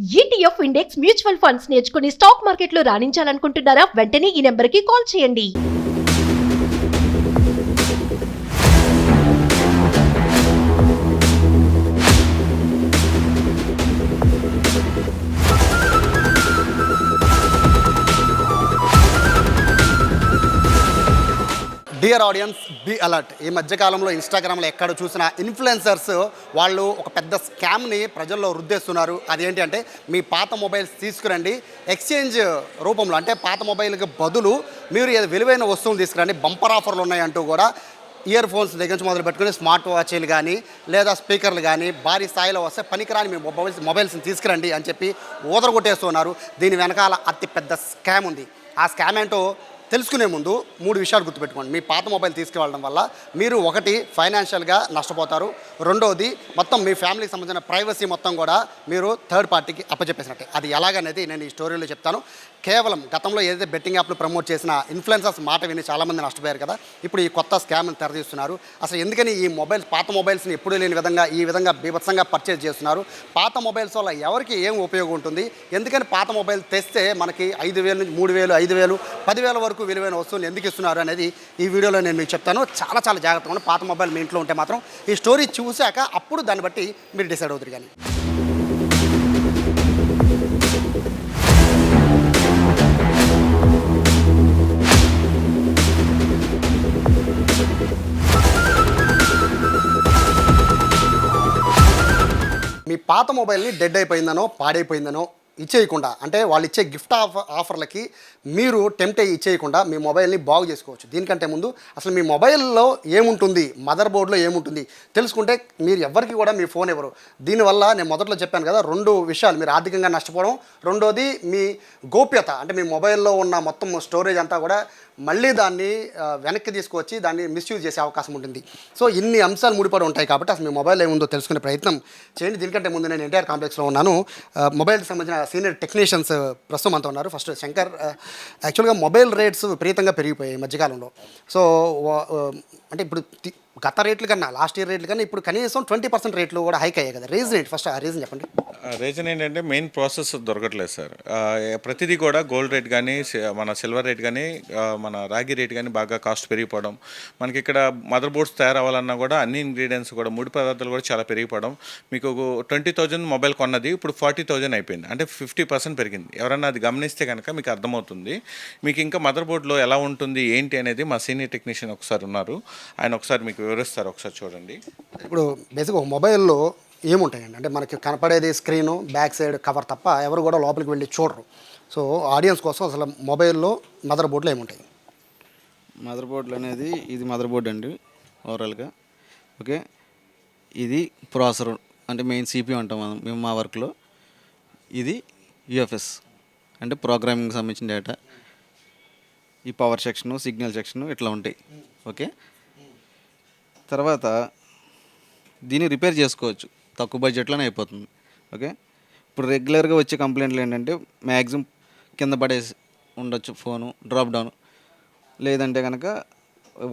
ETF index mutual funds నేర్చుకుని stock మార్కెట్లో రాణించాలనుకుంటున్నారా? వెంటనే ఈ నెంబర్కి కాల్ చేయండి. Dear audience, be alert. ఈ మధ్యకాలంలో ఇన్స్టాగ్రామ్లో ఎక్కడ చూసినా ఇన్ఫ్లుయెన్సర్స్ వాళ్ళు ఒక పెద్ద స్కామ్ని ప్రజల్లో రుద్దేస్తున్నారు. అదేంటి అంటే, మీ పాత మొబైల్స్ తీసుకురండి, ఎక్స్చేంజ్ రూపంలో అంటే పాత మొబైల్కి బదులు మీరు ఏదో విలువైన వస్తువులు తీసుకురండి, బంపర్ ఆఫర్లు ఉన్నాయంటూ కూడా ఇయర్ ఫోన్స్ దగ్గర నుంచి మొదలు పెట్టుకుని స్మార్ట్ వాచీలు కానీ లేదా స్పీకర్లు కానీ భారీ స్థాయిలో వస్తే పనికిరాని మీ మొబైల్స్ని తీసుకురండి అని చెప్పి ఊదరగొట్టేస్తున్నారు. దీని వెనకాల అతి పెద్ద స్కామ్ ఉంది. ఆ స్కామ్ ఏంటో తెలుసుకునే ముందు 3 విషయాలు గుర్తుపెట్టుకోండి. మీ పాత మొబైల్ తీసుకువెళ్ళడం వల్ల మీరు ఒకటి ఫైనాన్షియల్గా నష్టపోతారు, రెండోది మొత్తం మీ ఫ్యామిలీకి సంబంధించిన ప్రైవసీ మొత్తం కూడా మీరు థర్డ్ పార్టీకి అప్పచెప్పేసినట్టే. అది ఎలాగనేది నేను ఈ స్టోరీలో చెప్తాను. కేవలం గతంలో ఏదైతే బెట్టింగ్ యాప్లు ప్రమోట్ చేసిన ఇన్ఫ్లుయెన్సర్స్ మాట విని చాలామంది నష్టపోయారు కదా, ఇప్పుడు ఈ కొత్త స్కామ్ని తెరదీస్తున్నారు. అసలు ఎందుకని ఈ పాత మొబైల్స్ని ఎప్పుడూ లేని విధంగా ఈ విధంగా బీభత్సంగా పర్చేజ్ చేస్తున్నారు? పాత మొబైల్స్ వల్ల ఎవరికి ఏం ఉపయోగం ఉంటుంది? ఎందుకని పాత మొబైల్ తెస్తే మనకి 5,000 నుంచి 3,000, 5,000, 10,000 వరకు విలువైన వస్తువులు ఎందుకు ఇస్తున్నారు అనేది ఈ వీడియోలో నేను మీకు చెప్తాను. చాలా జాగ్రత్తగా ఉంది. పాత మొబైల్ మీ ఇంట్లో ఉంటే మాత్రం ఈ స్టోరీ చూశాక అప్పుడు దాన్ని బట్టి మీరు డిసైడ్ అవుతారు. కానీ మీ పాత మొబైల్ని డెడ్ అయిపోయిందనో పాడైపోయిందనో ఇచ్చేయకుండా, అంటే వాళ్ళు ఇచ్చే గిఫ్ట్ ఆఫర్లకి మీరు టెంప్ట్ అయ్యి ఇచ్చేయకుండా మీ మొబైల్ని బాగు చేసుకోవచ్చు. దీనికంటే ముందు అసలు మీ మొబైల్లో ఏముంటుంది, మదర్ బోర్డులో ఏముంటుంది తెలుసుకుంటే మీరు ఎవరికి కూడా మీ ఫోన్ ఇవ్వరు. దీనివల్ల నేను మొదట్లో చెప్పాను కదా, 2 విషయాలు: మీరు ఆర్థికంగా నష్టపోవడం, రెండోది మీ గోప్యత. అంటే మీ మొబైల్లో ఉన్న మొత్తం స్టోరేజ్ అంతా కూడా మళ్ళీ దాన్ని వెనక్కి తీసుకువచ్చి దాన్ని మిస్యూజ్ చేసే అవకాశం ఉంటుంది. సో ఇన్ని అంశాలు ముడిపడి ఉంటాయి కాబట్టి అసలు మీ మొబైల్ ఏముందో తెలుసుకునే ప్రయత్నం చేయండి. దీనికంటే ముందు నేను ఎన్టీఆర్ కాంప్లెక్స్లో ఉన్నాను. మొబైల్కి సంబంధించిన సీనియర్ టెక్నీషియన్స్ ప్రస్తుతం అంతా ఉన్నారు. ఫస్ట్ శంకర్. యాక్చువల్గా మొబైల్ రేట్స్ విపరీతంగా పెరిగిపోయాయి ఈ మధ్యకాలంలో. సో అంటే ఇప్పుడు గత రేట్లు కన్నా, లాస్ట్ ఇయర్ రేట్లు కన్నా ఇప్పుడు కనీసం 20% రేట్లు కూడా హైక్ అయ్యాయి కదా. రీజన్ ఏంటి? ఫస్ట్ ఆ రీజన్ చెప్పండి. రీజన్ ఏంటంటే మెయిన్ ప్రాసెస్ దొరకట్లేదు సార్. ప్రతిదీ కూడా గోల్డ్ రేట్ కానీ, మన సిల్వర్ రేట్ కానీ, మన రాగి రేట్ కానీ బాగా కాస్ట్ పెరిగిపోవడం. మనకి ఇక్కడ మదర్ బోర్డ్స్ తయారవ్వాలన్నా కూడా అన్ని ఇంగ్రీడియంట్స్ కూడా, ముడి పదార్థాలు కూడా చాలా పెరిగిపోవడం. మీకు 20,000 మొబైల్ కొన్నది ఇప్పుడు 40,000 అయిపోయింది. అంటే 50% పెరిగింది. ఎవరన్నా అది గమనిస్తే కనుక మీకు అర్థమవుతుంది. మీకు ఇంకా మదర్ బోర్డ్లో ఎలా ఉంటుంది ఏంటి అనేది మా సీనియర్ టెక్నీషియన్ ఒకసారి ఉన్నారు, ఆయన ఒకసారి మీకు వివరిస్తారు. ఒకసారి చూడండి. ఇప్పుడు బేసిక్గా మొబైల్లో ఏముంటాయండి అంటే మనకి కనపడేది స్క్రీను, బ్యాక్ సైడ్ కవర్ తప్ప ఎవరు కూడా లోపలికి వెళ్ళి చూడరు. సో ఆడియన్స్ కోసం అసలు మొబైల్లో మదర్ బోర్డులో ఏముంటాయి? మదర్ బోర్డులు అనేది ఇది మదర్ బోర్డు అండి ఓవరాల్గా. ఓకే, ఇది ప్రాసెసర్ అంటే మెయిన్ సిపియు అంటాం మేము మా వర్క్లో. ఇది యుఎఫ్ఎస్ అంటే ప్రోగ్రామింగ్కి సంబంధించిన డేటా. ఈ పవర్ సెక్షను, సిగ్నల్ సెక్షను ఇట్లా ఉంటాయి. ఓకే, తర్వాత దీన్ని రిపేర్ చేసుకోవచ్చు, తక్కువ బడ్జెట్లోనే అయిపోతుంది. ఓకే, ఇప్పుడు రెగ్యులర్గా వచ్చే కంప్లైంట్లు ఏంటంటే మ్యాక్సిమం కింద పడేసి ఉండొచ్చు ఫోను, డ్రాప్ డౌన్, లేదంటే కనుక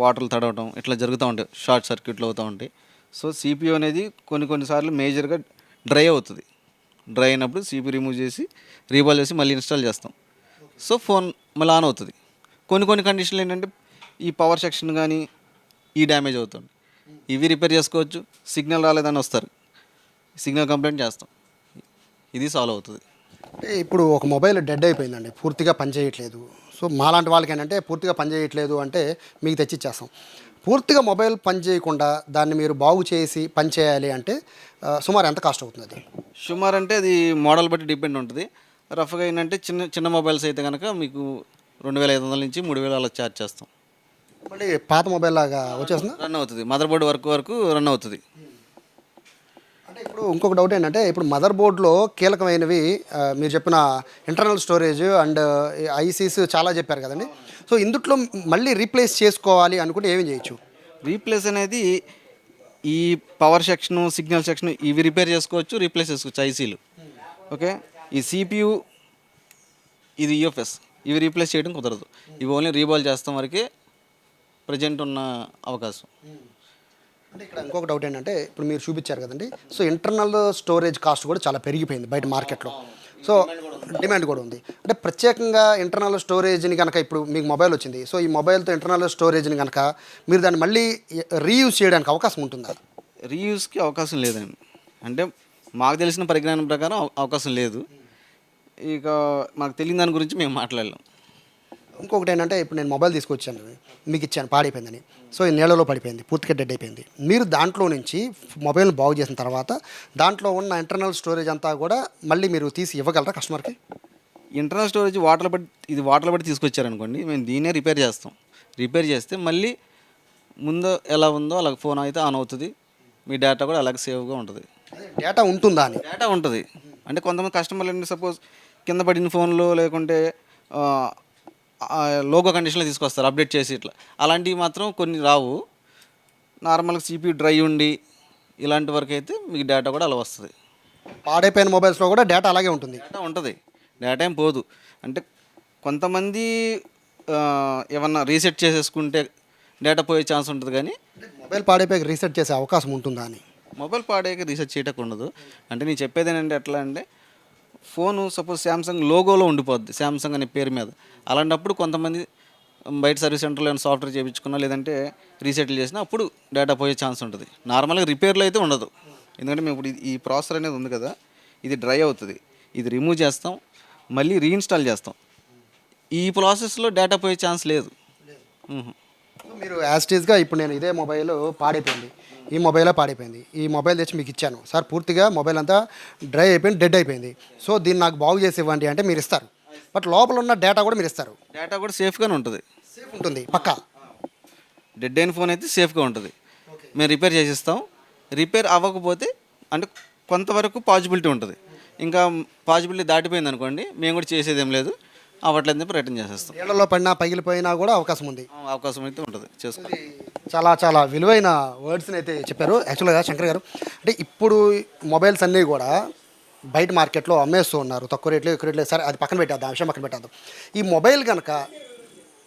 వాటర్లు తడవటం ఇట్లా జరుగుతూ ఉంటాయి, షార్ట్ సర్క్యూట్లు అవుతూ ఉంటాయి. సో సిపియు అనేది కొన్నిసార్లు మేజర్గా డ్రై అవుతుంది. డ్రై అయినప్పుడు సిపియు రిమూవ్ చేసి రీబాల్ చేసి మళ్ళీ ఇన్స్టాల్ చేస్తాం. సో ఫోన్ మళ్ళీ ఆన్ అవుతుంది. కొన్ని కండిషన్లు ఏంటంటే ఈ పవర్ సెక్షన్ కానీ ఈ డ్యామేజ్ అవుతుంది. ఇవి రిపేర్ చేసుకోవచ్చు. సిగ్నల్ రాలేదని వస్తారు, సిగ్నల్ కంప్లైంట్ చేస్తాం, ఇది సాల్వ్ అవుతుంది. ఇప్పుడు ఒక మొబైల్ డెడ్ అయిపోయిందండి, పూర్తిగా పనిచేయట్లేదు. సో మాలాంటి వాళ్ళకి ఏంటంటే పూర్తిగా పనిచేయట్లేదు అంటే మీకు తెచ్చిచ్చేస్తాం. పూర్తిగా మొబైల్ పని చేయకుండా దాన్ని మీరు బాగు చేసి పని చేయాలి అంటే సుమారు ఎంత కాస్ట్ అవుతుంది? అది సుమారు అంటే అది మోడల్ బట్టి డిపెండ్ ఉంటుంది. రఫ్గా ఏంటంటే చిన్న మొబైల్స్ అయితే కనుక మీకు 2,500 నుంచి 3,000 అలా ఛార్జ్ చేస్తాం. మళ్ళీ పాత మొబైల్ లాగా వచ్చేస్తుంది, రన్ అవుతుంది. మదర్ బోర్డు వరకు రన్ అవుతుంది. అంటే ఇప్పుడు ఇంకొక డౌట్ ఏంటంటే, ఇప్పుడు మదర్ బోర్డులో కీలకమైనవి మీరు చెప్పిన ఇంటర్నల్ స్టోరేజ్ అండ్ ఐసీస్ చాలా చెప్పారు కదండి. సో ఇందుట్లో మళ్ళీ రీప్లేస్ చేసుకోవాలి అనుకుంటే ఏమేం చేయొచ్చు? రీప్లేస్ అనేది ఈ పవర్ సెక్షను, సిగ్నల్ సెక్షన్ ఇవి రిపేర్ చేసుకోవచ్చు, రీప్లేస్ చేసుకోవచ్చు ఐసీలు. ఓకే, ఈ సిపియు, ఇది యుఎఫ్ఎస్, ఇవి రీప్లేస్ చేయడం కుదరదు. ఇవి ఓన్లీ రీబాల్ చేస్తాం వరకే ప్రజెంట్ ఉన్న అవకాశం. అంటే ఇక్కడ ఇంకొక డౌట్ ఏంటంటే, ఇప్పుడు మీరు చూపించారు కదండి, సో ఇంటర్నల్ స్టోరేజ్ కాస్ట్ కూడా చాలా పెరిగిపోయింది బయట మార్కెట్లో. సో డిమాండ్ కూడా ఉంది. అంటే ప్రత్యేకంగా ఇంటర్నల్ స్టోరేజ్ని కనుక ఇప్పుడు మీకు మొబైల్ వచ్చింది, సో ఈ మొబైల్తో ఇంటర్నల్ స్టోరేజ్ని కనుక మీరు దాన్ని మళ్ళీ రీయూజ్ చేయడానికి అవకాశం ఉంటుందా? రీయూస్కి అవకాశం లేదండి. అంటే మాకు తెలిసిన పరిజ్ఞానం ప్రకారం అవకాశం లేదు. ఇక మాకు తెలియని దాని గురించి మేము మాట్లాడలేం. ఇంకొకటి ఏంటంటే ఇప్పుడు నేను మొబైల్ తీసుకొచ్చాను, మీకు ఇచ్చాను, పాడైపోయిందని. సో ఈ నీళ్ళలో పడిపోయింది, పూర్తిగా డెడ్ అయిపోయింది. మీరు దాంట్లో నుంచి మొబైల్ని బాగు చేసిన తర్వాత దాంట్లో ఉన్న ఇంటర్నల్ స్టోరేజ్ అంతా కూడా మళ్ళీ మీరు తీసి ఇవ్వగలరా కస్టమర్కి? ఇంటర్నల్ స్టోరేజ్ వాటర్లో పట్టి తీసుకొచ్చారనుకోండి, మేము దీన్నే రిపేర్ చేస్తాం. రిపేర్ చేస్తే మళ్ళీ ముందు ఎలా ఉందో అలా ఫోన్ అయితే ఆన్ అవుతుంది, మీ డేటా కూడా అలాగే సేవ్గా ఉంటుంది. డేటా ఉంటుందా అని? డేటా ఉంటుంది. అంటే కొంతమంది కస్టమర్లు ఏంటి, సపోజ్ కింద పడిన ఫోన్లో లేకుంటే లోగో కండిషన్లో తీసుకొస్తారు అప్డేట్ చేసి, ఇట్లా అలాంటివి మాత్రం కొన్ని రావు. నార్మల్గా CPU డ్రై ఉండి ఇలాంటి వరకు అయితే మీకు డేటా కూడా అలా వస్తుంది. పాడైపోయిన మొబైల్స్లో కూడా డేటా అలాగే ఉంటుంది? డేటా ఉంటుంది, డేటా ఏం పోదు. అంటే కొంతమంది ఏమన్నా రీసెట్ చేసేసుకుంటే డేటా పోయే ఛాన్స్ ఉంటుంది, కానీ మొబైల్ పాడైపోయి రీసెట్ చేసే అవకాశం ఉంటుందా అని? మొబైల్ పాడేకి రీసెర్చ్ చేయటం ఉండదు. అంటే నేను చెప్పేది ఏంటంటే ఎట్లా అంటే, ఫోను సపోజ్ శాంసంగ్ లోగోలో ఉండిపోద్ది, శాంసంగ్ అనే పేరు మీద. అలాంటప్పుడు కొంతమంది బయట సర్వీస్ సెంటర్లో ఏమైనా సాఫ్ట్వేర్ చేయించుకున్నా లేదంటే రీసెటిల్ చేసినా అప్పుడు డేటా పోయే ఛాన్స్ ఉంటుంది. నార్మల్గా రిపేర్లో అయితే ఉండదు. ఎందుకంటే మేము ఇప్పుడు ఈ ప్రాసెసర్ అనేది ఉంది కదా, ఇది డ్రై అవుతుంది, ఇది రిమూవ్ చేస్తాం, మళ్ళీ రీఇన్స్టాల్ చేస్తాం. ఈ ప్రాసెస్లో డేటా పోయే ఛాన్స్ లేదు. మీరు యాస్టీజ్గా ఇప్పుడు నేను ఇదే మొబైల్ పాడైపోయింది, ఈ మొబైలే పాడైపోయింది, ఈ మొబైల్ తెచ్చి మీకు ఇచ్చాను సార్, పూర్తిగా మొబైల్ అంతా డ్రై అయిపోయింది, డెడ్ అయిపోయింది, సో దీన్ని నాకు బాగు చేసి ఇవ్వండి అంటే మీరు ఇస్తారు. బట్ లోపల ఉన్న డేటా కూడా మీరు ఇస్తారు? డేటా కూడా సేఫ్గానే ఉంటుంది. సేఫ్ ఉంటుంది పక్కా? డెడ్ అయిన ఫోన్ అయితే సేఫ్గా ఉంటుంది. మేము రిపేర్ చేసిస్తాం. రిపేర్ అవ్వకపోతే అంటే కొంతవరకు పాజిబిలిటీ ఉంటుంది. ఇంకా పాజిబిలిటీ దాటిపోయింది అనుకోండి, మేము కూడా చేసేది ఏం లేదు, అవ్వట్లేదు రిటర్న్ చేసేస్తాం. నీళ్ళలో పడినా పగిలిపోయినా కూడా అవకాశం ఉంది? అవకాశం అయితే ఉంటుంది, చేసుకోవాలి. చాలా చాలా విలువైన వర్డ్స్ని అయితే చెప్పారు యాక్చువల్గా శంకర్ గారు. అంటే ఇప్పుడు మొబైల్స్ అన్నీ కూడా బయట మార్కెట్లో అమ్మేస్తూ ఉన్నారు, తక్కువ రేట్లు ఎక్కువ రేట్లు. సరే అది పక్కన పెట్టేద్దాం, విషయం పక్కన పెట్టేద్దాం. ఈ మొబైల్ కనుక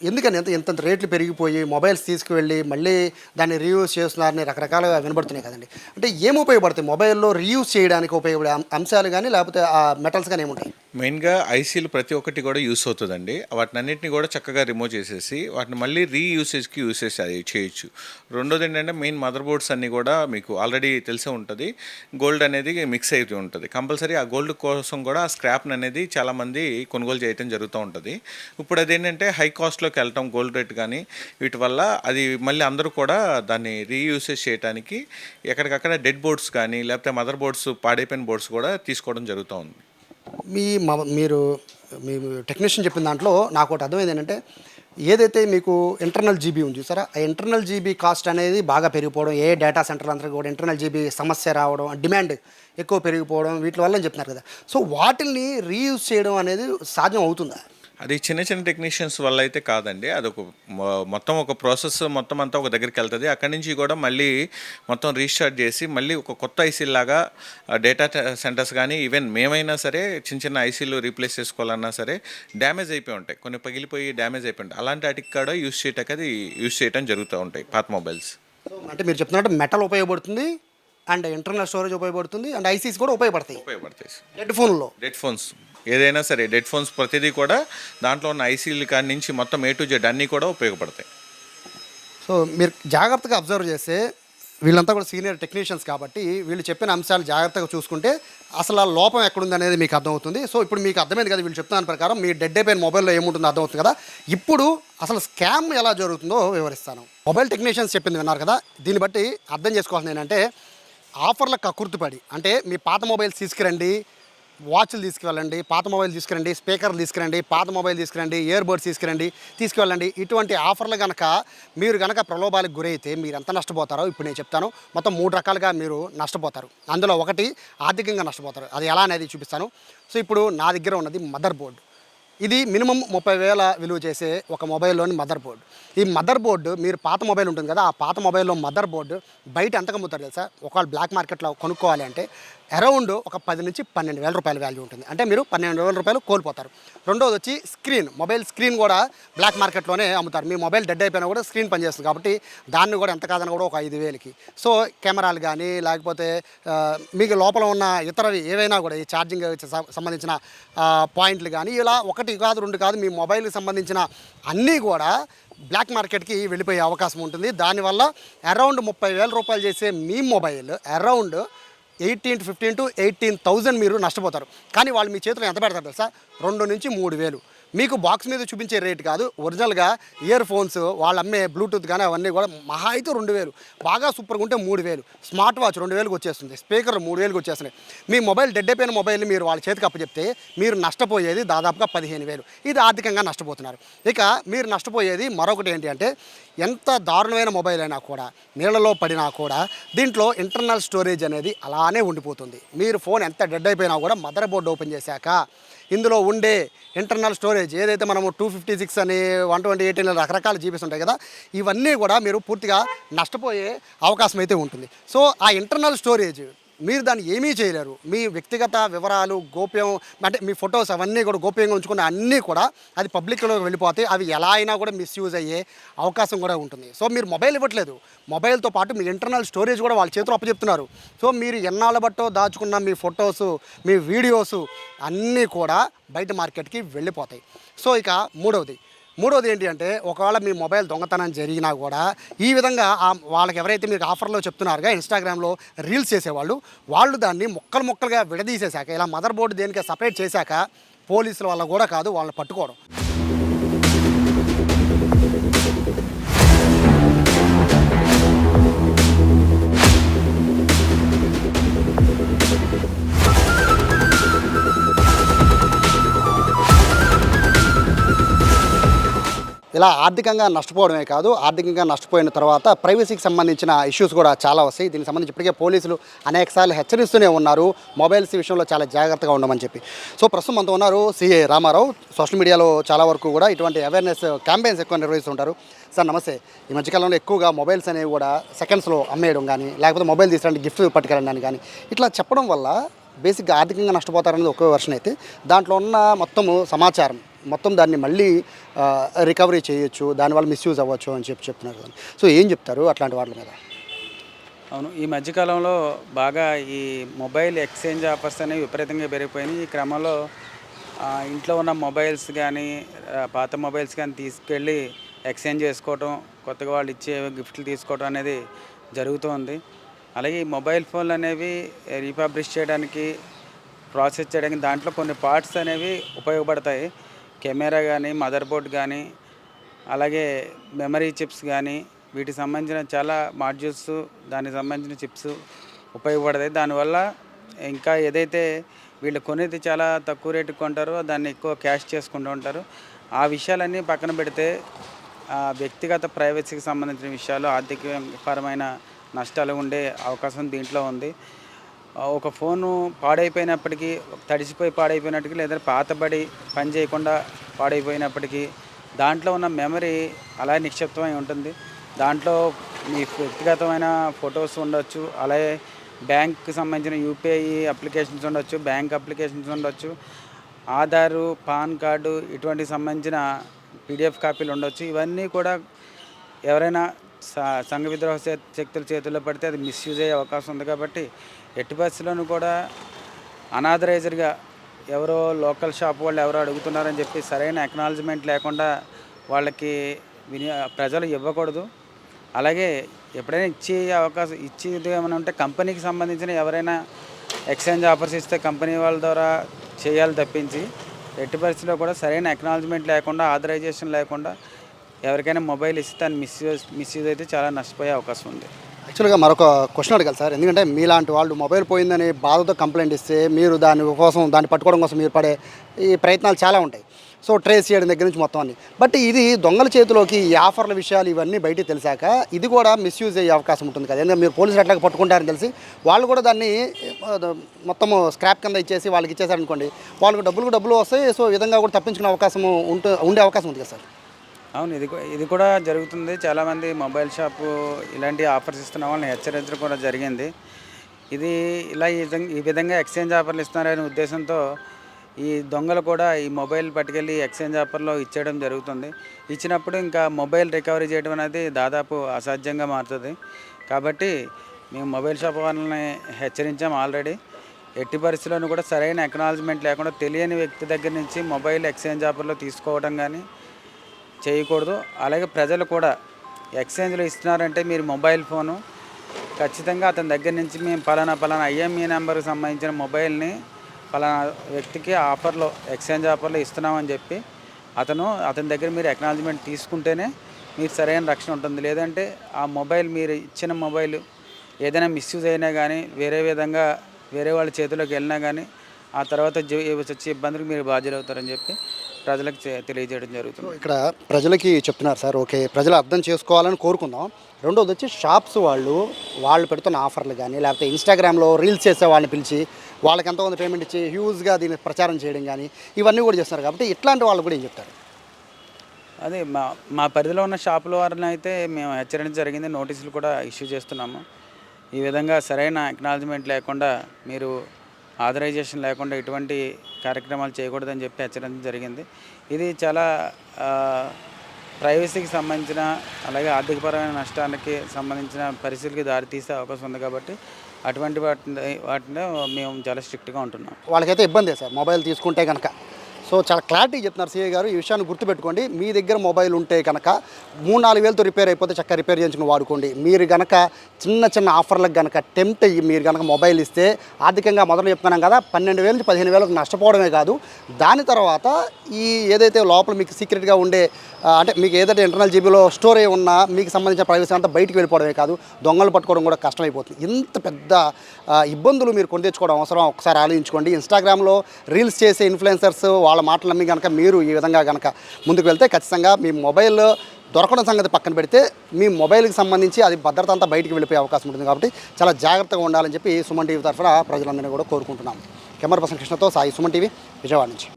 ఎందుకని ఎంత రేట్లు పెరిగిపోయి మొబైల్స్ తీసుకువెళ్ళి మళ్ళీ దాన్ని రీయూజ్ చేస్తున్నారని రకరకాలుగా వినబడుతున్నాయి కదండి. అంటే ఏం ఉపయోగపడతాయి మొబైల్లో రీయూజ్ చేయడానికి ఉపయోగపడే అంశాలు కానీ లేకపోతే ఆ మెటల్స్ కానీ ఏముంటాయి? మెయిన్గా ఐసీలు ప్రతి ఒక్కటి కూడా యూస్ అవుతుందండి. వాటిని అన్నింటినీ కూడా చక్కగా రిమూవ్ చేసేసి వాటిని మళ్ళీ రీయూసేజ్కి యూసేజ్ చేయొచ్చు. రెండోది ఏంటంటే మెయిన్ మదర్ బోర్డ్స్ అన్నీ కూడా మీకు ఆల్రెడీ తెలిసే ఉంటుంది, గోల్డ్ అనేది మిక్స్ అవుతూ ఉంటుంది. కంపల్సరీ ఆ గోల్డ్ కోసం కూడా ఆ స్క్రాప్ని అనేది చాలామంది కొనుగోలు చేయడం జరుగుతూ ఉంటుంది. ఇప్పుడు అదేంటంటే హై కాస్ట్లోకి వెళ్ళటం గోల్డ్ రేట్ కానీ వీటి వల్ల అది మళ్ళీ అందరూ కూడా దాన్ని రీయూసేజ్ చేయడానికి ఎక్కడికక్కడ డెడ్ బోర్డ్స్ కానీ లేకపోతే మదర్ బోర్డ్స్ పాడైపోయిన బోర్డ్స్ కూడా తీసుకోవడం జరుగుతూ ఉంది. మీరు మీ టెక్నీషియన్ చెప్పిన దాంట్లో నాకు ఒకటి అర్థమైంది ఏంటంటే, ఏదైతే మీకు ఇంటర్నల్ జీబీ ఉంది చూసారా, ఆ ఇంటర్నల్ జీబీ కాస్ట్ అనేది బాగా పెరిగిపోవడం, ఏ డేటా సెంటర్లు అందరికీ కూడా ఇంటర్నల్ జీబీ సమస్య రావడం, డిమాండ్ ఎక్కువ పెరిగిపోవడం, వీటి వల్ల అని చెప్తున్నారు కదా. సో వాటిని రీయూజ్ చేయడం అనేది సాధ్యం అవుతుందా? అది చిన్న చిన్న టెక్నీషియన్స్ వల్ల అయితే కాదండి. అదొక మొత్తం ఒక ప్రాసెస్ మొత్తం అంతా ఒక దగ్గరికి వెళ్తుంది. అక్కడి నుంచి కూడా మళ్ళీ మొత్తం రీస్టార్ట్ చేసి మళ్ళీ ఒక కొత్త ఐసీల్ లాగా డేటా సెంటర్స్ కానీ ఈవెన్ మేమైనా సరే చిన్న చిన్న ఐసీలు రీప్లేస్ చేసుకోవాలన్నా సరే డ్యామేజ్ అయిపోయి ఉంటాయి, కొన్ని పగిలిపోయి డ్యామేజ్ అయిపోయి ఉంటాయి. అలాంటి వాటికి కూడా యూస్ చేయటం జరుగుతూ ఉంటాయి పాత మొబైల్స్. అంటే మీరు చెప్తున్నట్టు మెటల్ ఉపయోగపడుతుంది అండ్ ఇంటర్నల్ స్టోరేజ్ ఉపయోగపడుతుంది అండ్ ఐసీస్ కూడా ఉపయోగపడతాయి. డెడ్ ఫోన్స్ ఏదైనా సరే డెడ్ ఫోన్స్ ప్రతిదీ కూడా దాంట్లో ఉన్న ఐసీలు కాడి నుంచి మొత్తం A to Z అన్నీ కూడా ఉపయోగపడతాయి. సో మీరు జాగ్రత్తగా అబ్జర్వ్ చేస్తే వీళ్ళంతా కూడా సీనియర్ టెక్నీషియన్స్ కాబట్టి వీళ్ళు చెప్పిన అంశాలు జాగ్రత్తగా చూసుకుంటే అసలు ఆ లోపం ఎక్కడుంది అనేది మీకు అర్థమవుతుంది. సో ఇప్పుడు మీకు అర్థమైంది కదా, వీళ్ళు చెప్తున్న ప్రకారం మీ డెడ్ అయిపోయిన మొబైల్లో ఏముంటుందో అర్థమవుతుంది కదా. ఇప్పుడు అసలు స్కామ్ ఎలా జరుగుతుందో వివరిస్తాను. మొబైల్ టెక్నీషియన్స్ చెప్పింది విన్నారు కదా, దీన్ని బట్టి అర్థం చేసుకోవాల్సింది ఏంటంటే, ఆఫర్లకు కక్కుర్తిపడి అంటే మీ పాత మొబైల్స్ తీసుకురండి, వాచ్లు తీసుకువెళ్ళండి, పాత మొబైల్ తీసుకురండి, స్పీకర్లు తీసుకురండి, పాత మొబైల్ తీసుకురండి, ఇయర్ బడ్స్ తీసుకువెళ్ళండి, ఇటువంటి ఆఫర్లు కనుక మీరు కనుక ప్రలోభాలకు గురైతే మీరు ఎంత నష్టపోతారో ఇప్పుడు నేను చెప్తాను. మొత్తం 3 రకాలుగా మీరు నష్టపోతారు. అందులో ఒకటి ఆర్థికంగా నష్టపోతారు. అది ఎలా అనేది చూపిస్తాను. సో ఇప్పుడు నా దగ్గర ఉన్నది మదర్ బోర్డు. ఇది మినిమం 30,000 విలువ చేసే ఒక మొబైల్లోని మదర్ బోర్డు. ఈ మదర్ బోర్డు మీరు పాత మొబైల్ ఉంటుంది కదా, ఆ పాత మొబైల్లో మదర్ బోర్డు బయట ఎంతకు అమ్ముతారు తెలుసా? ఒకవేళ బ్లాక్ మార్కెట్లో కొనుక్కోవాలి అంటే అరౌండ్ ఒక 10 నుంచి 12,000 రూపాయల వాల్యూ ఉంటుంది. అంటే మీరు 12,000 రూపాయలు కోల్పోతారు. రెండోది వచ్చి స్క్రీన్, మొబైల్ స్క్రీన్ కూడా బ్లాక్ మార్కెట్లోనే అమ్ముతారు. మీ మొబైల్ డెడ్ అయిపోయినా కూడా స్క్రీన్ పనిచేస్తుంది కాబట్టి దాన్ని కూడా ఎంత కాదని కూడా ఒక 5,000కి. సో కెమెరాలు కానీ లేకపోతే మీకు లోపల ఉన్న ఇతరవి ఏవైనా కూడా ఈ ఛార్జింగ్ సంబంధించిన పాయింట్లు కానీ ఇలా 1 కాదు 2 కాదు మీ మొబైల్కి సంబంధించిన అన్నీ కూడా బ్లాక్ మార్కెట్కి వెళ్ళిపోయే అవకాశం ఉంటుంది. దానివల్ల అరౌండ్ 30,000 రూపాయలు చేసే మీ మొబైల్ అరౌండ్ 18 to 15 to 18,000 మీరు నష్టపోతారు. కానీ వాళ్ళు మీ చేతిలో ఎంత పెడతారు తెలుసా? 2 నుంచి 3,000. మీకు బాక్స్ మీద చూపించే రేట్ కాదు, ఒరిజినల్గా ఇయర్ ఫోన్స్ వాళ్ళు అమ్మే బ్లూటూత్ కానీ అవన్నీ కూడా మహా అయితే 2,000, బాగా సూపర్గా ఉంటే 3,000, స్మార్ట్ వాచ్ 2,000కి వచ్చేస్తుంది, స్పీకర్ 3,000కి వచ్చేస్తున్నాయి. మీ మొబైల్ డెడ్ అయిపోయిన మొబైల్ని మీరు వాళ్ళ చేతికి అప్పచెప్తే మీరు నష్టపోయేది దాదాపుగా 15,000. ఇది ఆర్థికంగా నష్టపోతున్నారు. ఇక మీరు నష్టపోయేది మరొకటి ఏంటి అంటే, ఎంత దారుణమైన మొబైల్ అయినా కూడా నీళ్ళలో పడినా కూడా దీంట్లో ఇంటర్నల్ స్టోరేజ్ అనేది అలానే ఉండిపోతుంది. మీరు ఫోన్ ఎంత డెడ్ అయిపోయినా కూడా మదర్ బోర్డు ఓపెన్ చేశాక ఇందులో ఉండే ఇంటర్నల్ స్టోరేజ్ ఏదైతే మనము 256 అని 128 రకరకాల జీబీస్ ఉంటాయి కదా, ఇవన్నీ కూడా మీరు పూర్తిగా నష్టపోయే అవకాశం అయితే ఉంటుంది. సో ఆ ఇంటర్నల్ స్టోరేజ్ మీరు దాన్ని ఏమీ చేయలేరు. మీ వ్యక్తిగత వివరాలు గోప్యం, అంటే మీ ఫొటోస్ అవన్నీ కూడా గోప్యంగా ఉంచుకున్న అన్నీ కూడా అది పబ్లిక్లోకి వెళ్ళిపోతే అవి ఎలా అయినా కూడా మిస్యూజ్ అయ్యే అవకాశం కూడా ఉంటుంది. సో మీరు మొబైల్ ఇవ్వట్లేదు, మొబైల్తో పాటు మీ ఇంటర్నల్ స్టోరేజ్ కూడా వాళ్ళ చేతిలో అప్పచెప్తున్నారు. సో మీరు ఎన్నాళ్ళ బట్టో దాచుకున్న మీ ఫొటోస్, మీ వీడియోస్ అన్నీ కూడా బయట మార్కెట్కి వెళ్ళిపోతాయి. సో ఇక మూడవది ఏంటి అంటే, ఒకవేళ మీ మొబైల్ దొంగతనం జరిగినా కూడా ఈ విధంగా వాళ్ళకి ఎవరైతే మీకు ఆఫర్లో చెప్తున్నారుగా ఇన్స్టాగ్రామ్లో రీల్స్ చేసేవాళ్ళు, వాళ్ళు దాన్ని ముక్కలుగా విడదీసేశాక ఇలా మదర్ బోర్డు దేనికి సపరేట్ చేశాక పోలీసుల వల్ల కూడా కాదు వాళ్ళని పట్టుకోవడం. ఇలా ఆర్థికంగా నష్టపోవడమే కాదు, ఆర్థికంగా నష్టపోయిన తర్వాత ప్రైవసీకి సంబంధించిన ఇష్యూస్ కూడా చాలా వస్తాయి. దీనికి సంబంధించి ఇప్పటికే పోలీసులు అనేకసార్లు హెచ్చరిస్తూనే ఉన్నారు మొబైల్స్ విషయంలో చాలా జాగ్రత్తగా ఉండమని చెప్పి. సో ప్రస్తుతం మనతో ఉన్నారు సిఐ రామారావు. సోషల్ మీడియాలో చాలా వరకు కూడా ఇటువంటి అవేర్నెస్ క్యాంపెయిన్స్ ఎక్కువ నిర్వహిస్తుంటారు. సార్ నమస్తే. ఈ మధ్యకాలంలో ఎక్కువగా మొబైల్స్ అనేవి కూడా సెకండ్స్లో అమ్మేయడం కానీ, లేకపోతే మొబైల్ తీసుకురండి గిఫ్ట్ పట్టుకెళ్ళడానికి కానీ ఇట్లా చెప్పడం వల్ల బేసిక్గా ఆర్థికంగా నష్టపోతారనేది ఒకే వర్షన్ అయితే, దాంట్లో ఉన్న మొత్తము సమాచారం మొత్తం దాన్ని మళ్ళీ రికవరీ చేయొచ్చు, దానివల్ల మిస్యూజ్ అవ్వచ్చు అని చెప్తున్నారు కదా. సో ఏం చెప్తారు అట్లాంటి వాటి మీద? అవును, ఈ మధ్యకాలంలో బాగా ఈ మొబైల్ ఎక్స్చేంజ్ ఆఫర్స్ అనేవి విపరీతంగా పెరిగిపోయినాయి. ఈ క్రమంలో ఇంట్లో ఉన్న మొబైల్స్ కానీ పాత మొబైల్స్ కానీ తీసుకెళ్ళి ఎక్స్చేంజ్ చేసుకోవటం, కొత్తగా వాళ్ళు ఇచ్చే గిఫ్ట్లు తీసుకోవడం అనేది జరుగుతుంది. అలాగే ఈ మొబైల్ ఫోన్లు అనేవి రీఫాబ్రిష్ చేయడానికి, ప్రాసెస్ చేయడానికి దాంట్లో కొన్ని పార్ట్స్ అనేవి ఉపయోగపడతాయి. కెమెరా కానీ, మదర్ బోర్డ్ కానీ, అలాగే మెమరీ చిప్స్ కానీ, వీటికి సంబంధించిన చాలా మాడ్యూల్స్, దానికి సంబంధించిన చిప్స్ ఉపయోగపడతాయి. దానివల్ల ఇంకా ఏదైతే వీళ్ళు కొనేది చాలా తక్కువ రేటుకి కొంటారో దాన్ని ఎక్కువ క్యాష్ చేసుకుంటూ ఉంటారు. ఆ విషయాలన్నీ పక్కన పెడితే వ్యక్తిగత ప్రైవసీకి సంబంధించిన విషయాలు, ఆర్థికపరమైన నష్టాలు ఉండే అవకాశం దీంట్లో ఉంది. ఒక ఫోను పాడైపోయినప్పటికీ, తడిసిపోయి పాడైపోయినప్పటికీ, లేదా పాతబడి పని చేయకుండా పాడైపోయినప్పటికీ దాంట్లో ఉన్న మెమరీ అలా నిక్షిప్తమై ఉంటుంది. దాంట్లో మీ వ్యక్తిగతమైన ఫొటోస్ ఉండొచ్చు, అలాగే బ్యాంక్కి సంబంధించిన యూపీఐ అప్లికేషన్స్ ఉండొచ్చు, బ్యాంక్ అప్లికేషన్స్ ఉండొచ్చు, ఆధారు, పాన్ కార్డు ఇటువంటి సంబంధించిన పీడిఎఫ్ కాపీలు ఉండొచ్చు. ఇవన్నీ కూడా ఎవరైనా సంఘ విద్రోహ శక్తుల చేతుల్లో పడితే అది మిస్యూజ్ అయ్యే అవకాశం ఉంది. కాబట్టి ఎట్టి పరిస్థితుల్లోనూ కూడా అనాథరైజర్గా ఎవరో లోకల్ షాప్ వాళ్ళు ఎవరో అడుగుతున్నారని చెప్పి సరైన అక్నాలజ్మెంట్ లేకుండా వాళ్ళకి ప్రజలు ఇవ్వకూడదు. అలాగే ఎప్పుడైనా ఇచ్చేది ఏమైనా ఉంటే కంపెనీకి సంబంధించిన ఎవరైనా ఎక్స్చేంజ్ ఆఫర్స్ ఇస్తే కంపెనీ వాళ్ళ ద్వారా చేయాలి తప్పించి, ఎట్టి పరిస్థితుల్లో కూడా సరైన అక్నాలజ్మెంట్ లేకుండా, ఆథరైజేషన్ లేకుండా ఎవరికైనా మొబైల్ ఇస్తే దాన్ని మిస్యూజ్ అయితే చాలా నష్టపోయే అవకాశం ఉంది. యాక్చువల్గా మరొక క్వశ్చన్ అడగాలి సార్. ఎందుకంటే మీలాంటి వాళ్ళు మొబైల్ పోయిందని బాధతో కంప్లైంట్ ఇస్తే మీరు దాన్ని పట్టుకోవడం కోసం మీరు పడే ఈ ప్రయత్నాలు చాలా ఉంటాయి. సో ట్రేస్ చేయడం దగ్గర నుంచి మొత్తం అన్ని. బట్ ఇది దొంగల చేతిలోకి ఈ ఆఫర్ల విషయాలు ఇవన్నీ బయటికి తెలిసాక ఇది కూడా మిస్యూజ్ అయ్యే అవకాశం ఉంటుంది కదా. ఎందుకంటే మీరు పోలీసులు ఎట్లాగా పట్టుకుంటారని తెలిసి వాళ్ళు కూడా దాన్ని మొత్తము స్క్రాప్ కింద ఇచ్చేసి వాళ్ళకి ఇచ్చేసారనుకోండి, వాళ్ళకి డబ్బులు వస్తాయి. సో ఈ విధంగా కూడా తప్పించుకునే అవకాశం ఉండే అవకాశం ఉంది కదా సార్? అవును, ఇది కూడా జరుగుతుంది. చాలామంది మొబైల్ షాపు ఇలాంటి ఆఫర్స్ ఇస్తున్న వాళ్ళని హెచ్చరించడం కూడా జరిగింది. ఇది ఇలా ఈ విధంగా ఎక్స్చేంజ్ ఆఫర్లు ఇస్తున్నారనే ఉద్దేశంతో ఈ దొంగలు కూడా ఈ మొబైల్ పట్టుకెళ్ళి ఎక్స్చేంజ్ ఆఫర్లో ఇచ్చేయడం జరుగుతుంది. ఇచ్చినప్పుడు ఇంకా మొబైల్ రికవరీ చేయడం అనేది దాదాపు అసాధ్యంగా మారుతుంది. కాబట్టి మేము మొబైల్ షాప్ వాళ్ళని హెచ్చరించాము ఆల్రెడీ. ఎట్టి పరిస్థితుల్లోనూ కూడా సరైన అక్నాలజ్మెంట్ లేకుండా తెలియని వ్యక్తి దగ్గర నుంచి మొబైల్ ఎక్స్చేంజ్ ఆఫర్లో తీసుకోవడం కానీ చేయకూడదు. అలాగే ప్రజలు కూడా ఎక్స్చేంజ్లో ఇస్తున్నారంటే మీరు మొబైల్ ఫోను ఖచ్చితంగా అతని దగ్గర నుంచి మేము పలానా ఐఎంఈ నెంబర్కి సంబంధించిన మొబైల్ని పలానా వ్యక్తికి ఆఫర్లో ఎక్స్చేంజ్ ఆఫర్లో ఇస్తున్నామని చెప్పి అతని దగ్గర మీరు అక్నాలజ్మెంట్ తీసుకుంటేనే మీరు సరైన రక్షణ ఉంటుంది. లేదంటే ఆ మొబైల్ మీరు ఇచ్చిన మొబైల్ ఏదైనా మిస్యూజ్ అయినా కానీ వేరే వాళ్ళ చేతిలోకి వెళ్ళినా కానీ ఆ తర్వాత వచ్చే ఇబ్బందులకు మీరు బాధ్యులవుతారని చెప్పి ప్రజలకు తెలియజేయడం జరుగుతుంది. ఇక్కడ ప్రజలకి చెప్తున్నారు సార్, ఓకే, ప్రజలు అర్థం చేసుకోవాలని కోరుకుందాం. రెండోది వచ్చి షాప్స్ వాళ్ళు పెడుతున్న ఆఫర్లు కానీ లేకపోతే ఇన్స్టాగ్రామ్లో రీల్స్ చేసే వాళ్ళని పిలిచి వాళ్ళకి ఎంతోమంది పేమెంట్ ఇచ్చి హ్యూజ్గా దీన్ని ప్రచారం చేయడం కానీ ఇవన్నీ కూడా చేస్తున్నారు. కాబట్టి ఇట్లాంటి వాళ్ళు కూడా ఏం చెప్తారు? అదే మా పరిధిలో ఉన్న షాపుల వారిని అయితే మేము హెచ్చరించడం జరిగింది. నోటీసులు కూడా ఇష్యూ చేస్తున్నాము. ఈ విధంగా సరైన అక్నాలజ్మెంట్ లేకుండా మీరు ఆథరైజేషన్ లేకుండా ఎటువంటి కార్యక్రమాలు చేయకూడదని చెప్పి హెచ్చరించడం జరిగింది. ఇది చాలా ప్రైవసీకి సంబంధించిన అలాగే ఆర్థికపరమైన నష్టానికి సంబంధించిన పరిస్థితులకి దారితీసే అవకాశం ఉంది. కాబట్టి అటువంటి వాటిలో మేము చాలా స్ట్రిక్ట్గా ఉంటున్నాం. వాళ్ళకైతే ఇబ్బందే సార్ మొబైల్ తీసుకుంటే కనుక. సో చాలా క్లారిటీ చెప్తున్నారు సిఐ గారు. ఈ విషయాన్ని గుర్తుపెట్టుకోండి. మీ దగ్గర మొబైల్ ఉంటే కనుక 3-4 వేలతో రిపేర్ అయిపోతే చక్కగా రిపేర్ చేయించుకుని వాడుకోండి. మీరు కనుక చిన్న ఆఫర్లకు కనుక టెంప్ట్ అయ్యి మీరు కనుక మొబైల్ ఇస్తే ఆర్థికంగా మొదలు చెప్తున్నాం కదా 12,000 నుంచి 15,000 నష్టపోవడమే కాదు, దాని తర్వాత ఈ ఏదైతే లోపల మీకు సీక్రెట్గా ఉండే అంటే మీకు ఏదైతే ఇంటర్నల్ జీబీలో స్టోర్ అయి ఉన్నా మీకు సంబంధించిన ప్రైవసీ అంతా బయటికి వెళ్ళిపోవడమే కాదు, దొంగలు పట్టుకోవడం కూడా కష్టమైపోతుంది. ఇంత పెద్ద ఇబ్బందులు మీరు కొని తెచ్చుకోవడం అవసరం ఒకసారి ఆలోచించుకోండి. ఇన్స్టాగ్రామ్లో రీల్స్ చేసే ఇన్ఫ్లుయెన్సర్స్ వాళ్ళ మాటలు నమ్మి కనుక మీరు ఈ విధంగా కనుక ముందుకు వెళ్తే ఖచ్చితంగా మీ మొబైల్ దొరకడం సంగతి పక్కన పెడితే మీ మొబైల్కి సంబంధించి అది భద్రత అంతా బయటికి వెళ్ళిపోయే అవకాశం ఉంటుంది. కాబట్టి చాలా జాగ్రత్తగా ఉండాలని చెప్పి సుమన్ టీవీ తరఫున ప్రజలందరినీ కూడా కోరుకుంటున్నాం. కెమెరా పర్సన్ కృష్ణతో సాయి, సుమన్ టీవీ, విజయవాడ నుంచి.